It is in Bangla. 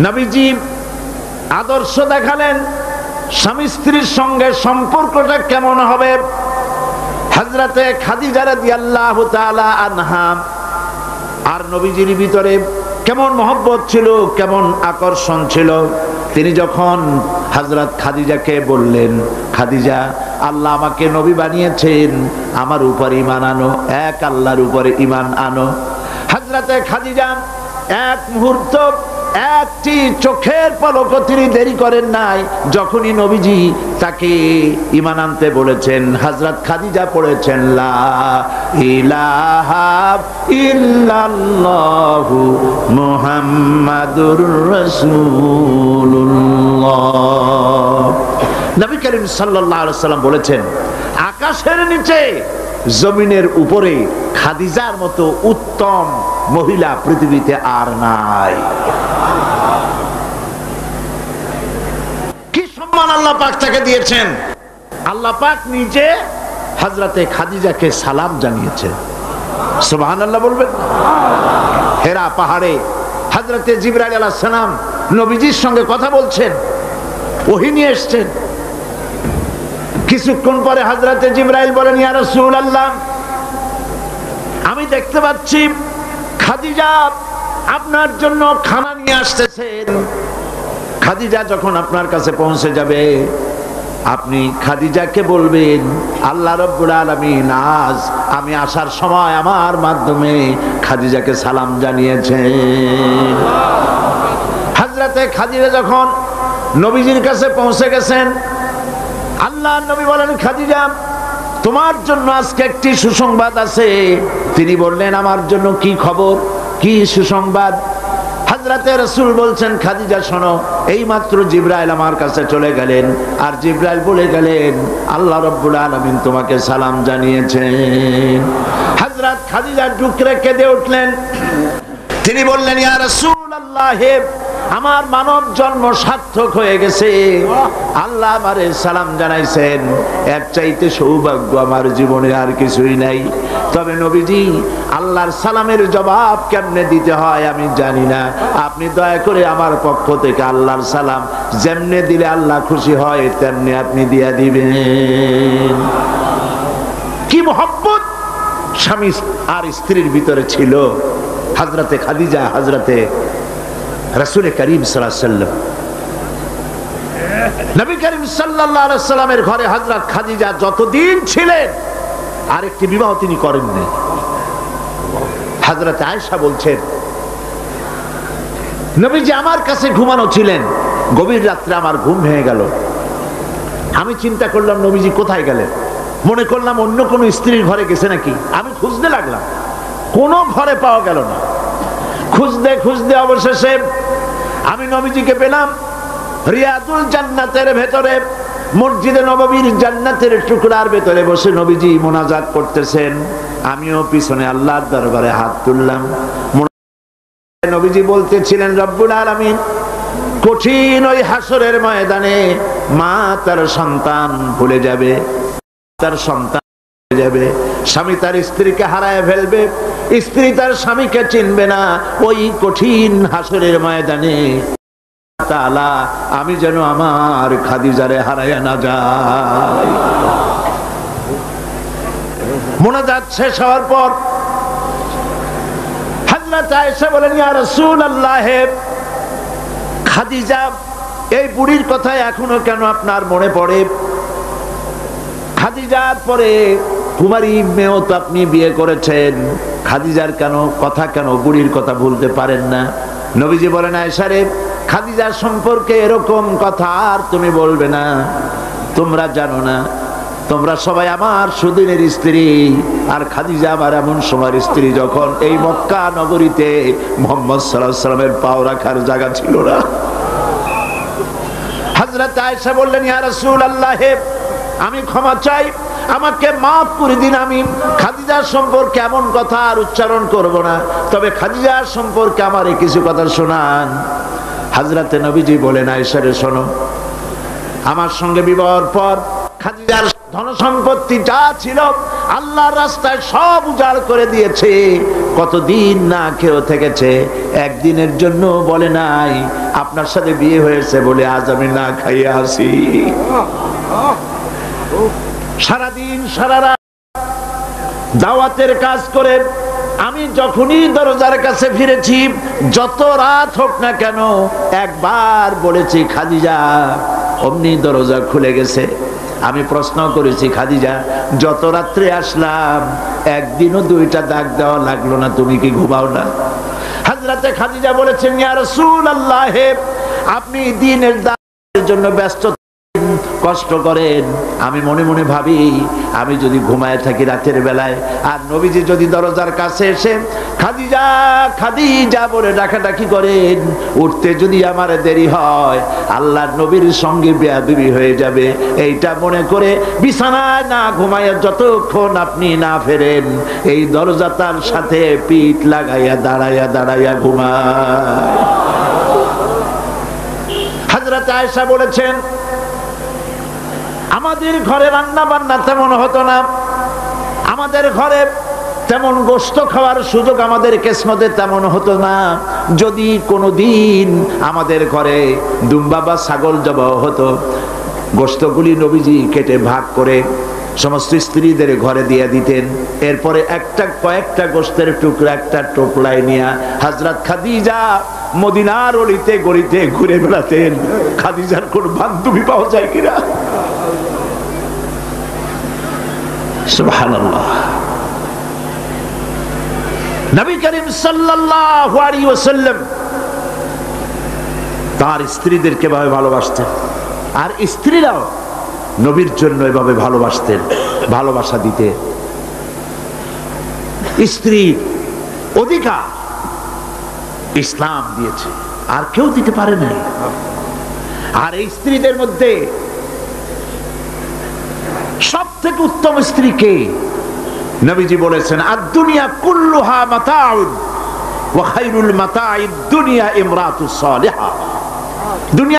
নবীজি আদর্শ দেখালেন স্বামী স্ত্রীর সঙ্গে সম্পর্কটা কেমন হবে। হযরতে খাদিজা রাদিয়াল্লাহু তাআলা আনহা আর নবীজির ভিতরে কেমন মহব্বত ছিল, কেমন আকর্ষণ ছিল। তিনি যখন হযরত খাদিজাকে বললেন, খাদিজা, আল্লাহ আমাকে নবী বানিয়েছেন, আমার উপর ঈমান আনো, এক আল্লাহর উপরে ঈমান আনো। হযরতে খাদিজা এক মুহূর্ত, একটি চোখের পলকও তিনি দেরি করেন নাই। যখনই নবীজি তাকে ঈমান আনতে বলেছেন, হযরত খাদিজা পড়েছেন লা ইলাহা ইল্লাল্লাহু মুহাম্মাদুর রাসূলুল্লাহ। নবী করিম সাল্লাল্লাহু আলাইহি ওয়াসাল্লাম বলেছেন, আকাশের নিচে জমিনের উপরে খাদিজার মতো উত্তম মহিলা পৃথিবীতে আর নাই। কি সম্মান আল্লাহ পাক তাকে দিয়েছেন। আল্লাহ পাক নিজে হযরতে খাদিজাকে সালাম জানিয়েছেন। সুবহানাল্লাহ বলবেন। হেরা পাহাড়ে হযরতে জিবরাইল আলাইহিস সালাম নবীজির সঙ্গে কথা বলছেন, ওহী নিয়ে এসেছেন। কিছুক্ষণ পরে হযরতে জিবরাইল বলেন, ইয়া রাসূলুল্লাহ, আমি দেখতে পাচ্ছি খাদিজা আপনার জন্য খানা নিয়ে আসতেছেন। খাদিজা যখন আপনার কাছে পৌঁছে যাবে, আপনি খাদিজাকে বলবেন, আল্লাহ রাব্বুল আলামিন আজ আমি আসার সময় আমার মাধ্যমে খাদিজাকে সালাম জানিয়েছেন। হযরতে খাদিজা যখন নবীজির কাছে পৌঁছে গেছেন, আল্লাহর নবী বলেন, খাদিজা, তোমার জন্য আজকে একটি সুসংবাদ আছে। তিনি বললেন, আমার জন্য কি খবর, কি সুসংবাদ? হযরতে রাসূল বলছেন, খাদিজা শোনো, এইমাত্র জিবরাইল আমার কাছে চলে গেলেন, আর জিবরাইল বলে গেলেন আল্লাহ রাব্বুল আলামিন তোমাকে সালাম জানিয়েছেন। হযরত খাদিজা ডুকরে কেঁদে উঠলেন। তিনি বললেন, ইয়া রাসূলুল্লাহ, আমার মানব জন্ম সার্থক হয়ে গেছে, আল্লাহ আমারে সালাম জানাইছেন, এর চাইতে সৌভাগ্য আমার জীবনে আর কিছুই নাই। তবে নবীজি, আল্লাহর সালামের জবাব কেমনে দিতে হয় আমি জানি না, আপনি দয়া করে আমার পক্ষ থেকে আল্লাহর সালাম যেমনে দিলে আল্লাহ খুশি হয় তেমনি আপনি দিয়া দিবেন। কি মহব্বত স্বামী আর স্ত্রীর ভিতরে ছিল হযরতে খাদিজা, হযরতে রাসূল করিম সাল্লাল্লাহু আলাইহি ওয়াসাল্লাম। নবী করিম সাল্লাল্লাহু আলাইহি ওয়াসাল্লামের ঘরে হযরত খাদিজা যতদিন ছিলেন আরেকটি বিবাহ তিনি করেননি। হযরত আয়েশা বলছেন, নবীজি আমার কাছে ঘুমানো ছিলেন, গভীর রাত্রে আমার ঘুম ভেঙে গেল। আমি চিন্তা করলাম নবীজি কোথায় গেলেন, মনে করলাম অন্য কোনো স্ত্রীর ঘরে গেছে নাকি। আমি খুঁজতে লাগলাম, কোনো ঘরে পাওয়া গেল না। খুঁজতে খুঁজতে অবশেষে আমি নবীজিকে পেলাম রিয়াদুল জান্নাতের ভেতরে, মসজিদে নববীর জান্নাতের টুকরার ভেতরে বসে নবীজি মোনাজাত করতেছেন। আমিও পিছনে আল্লাহর দরবারে হাত তুললাম। নবীজি বলতেছিলেন, রব্বুল আলামিন কঠিন ওই হাসরের ময়দানে মা তার সন্তান ভুলে যাবে, তার সন্তান যাবে, স্বামী তার স্ত্রীকে হারায় ফেলবে, স্ত্রী তার স্বামীকে চিনবে না। ওই কঠিন হাসরের ময়দানে তাআলা আমি যেন আমার খাদিজারে হারায় না যাই। মোনাজাত শেষ হওয়ার পর হযরত আয়েশা বলেন, ইয়া রাসূলুল্লাহ, খাদিজা এই বুড়ির কথা এখনো কেন আপনার মনে পড়ে? খাদিজার পরে কুমারী মেয়েও তো আপনি বিয়ে করেছেন, খাদিজার কেন বুড়ির কথা ভুলতে পারেন না? নবীজি বলেন, আয়েশা রে, খাদিজার সম্পর্কে এরকম কথা আর তুমি বলবে না। তোমরা জানো না, তোমরা সবাই আমার সুদিনের স্ত্রী, আর খাদিজা আমার এমন সময়ের স্ত্রী যখন এই মক্কা নগরীতে মুহাম্মদ সাল্লাল্লাহু আলাইহি ওয়াসাল্লামের পাও রাখার জায়গা ছিল না। হযরত আয়েশা বললেন, ইয়া রাসূলুল্লাহ, আমি ক্ষমা চাই, আমাকে মাফ করে দিন। আমি খাদিজার সম্পর্কে এমন কথা আর উচ্চারণ করব না, তবে খাদিজার সম্পর্কে আমারে কিছু কথা শোনান। হযরতে নবীজি বলেন, আয়েশা রে শোনো, আমার সঙ্গে বিবাহের পর খাদিজার ধন সম্পত্তি যা ছিল আল্লাহর রাস্তায় সব উজাড় করে দিয়েছে। কতদিন না খেয়ে থেকেছে, একদিনের জন্য বলে নাই আপনার সাথে বিয়ে হয়েছে বলে আজ আমি না খাইয়া আসি। সারাদিন সারা রাত দাওয়াতের কাজ করে আমি যখনই দরজার কাছে ফিরেছি, যত রাত হোক না কেন, একবার বলেছি খাদিজা, অমনি দরজা খুলে গেছে। আমি প্রশ্ন করেছি, খাদিজা যত রাত্রে আসলাম একদিনও দুইটা ডাক দেওয়া লাগলো না, তুমি কি ঘুমাও না? হযরতে খাদিজা বলেছেন, ইয়া রাসূলুল্লাহ, আপনি দ্বীনের দাওয়াতের জন্য ব্যস্ত, কষ্ট করেন, আমি মনে মনে ভাবি আমি যদি ঘুমায় থাকি রাতের বেলায়, আর নবীজি যদি দরজার কাছে এসে খাদিজা খাদিজা বলে ডাকাডাকি করেন, উঠতে যদি আমার দেরি হয় আল্লাহর নবীর সঙ্গে বেয়াদবি হয়ে যাবে, এইটা মনে করে বিছানায় না ঘুমাইয়া যতক্ষণ আপনি না ফেরেন এই দরজাটার সাথে পিঠ লাগাইয়া দাঁড়াইয়া দাঁড়াইয়া ঘুমায়। হযরত আয়েশা বলেছেন, আমাদের ঘরে রান্না বান্না তেমন হতো না, আমাদের ঘরে তেমন গোশত খাওয়ার সুযোগ আমাদের কিসমতে তেমন হতো না। যদি কোনোদিন আমাদের ঘরে দুম্বা বা ছাগল জবাহ হতো, গোশতগুলি নবীজি কেটে ভাগ করে সমস্ত স্ত্রীদের ঘরে দিয়ে দিতেন। এরপরে কয়েকটা গোশতের টুকরা একটা টোপলায় নিয়ে হযরত খাদিজা মদিনার অলিতে গলিতে ঘুরে বেড়াতেন। খাদিজার কোন বান্ধবী পাওয়া যায় কিনা? সুবহানাল্লাহ। নবী করিম সাল্লাল্লাহু আলাইহি ওয়াসাল্লাম তার স্ত্রীদেরকে এভাবে ভালোবাসতেন, আর স্ত্রীরাও নবীর জন্য এভাবে ভালোবাসতেন, ভালোবাসা দিতে। স্ত্রীর অধিকার ইসলাম দিয়েছে, আর কেউ দিতে পারে নাই। আর এই স্ত্রীদের মধ্যে সব থেকে উত্তম স্ত্রী কে? নবীজি বলেছেন, আদ-দুনিয়া কুল্লুহা মাতাউন ওয়া খায়রুল মাতাইদ দুনিয়া ইমরাতুস সালিহা। দুনিয়া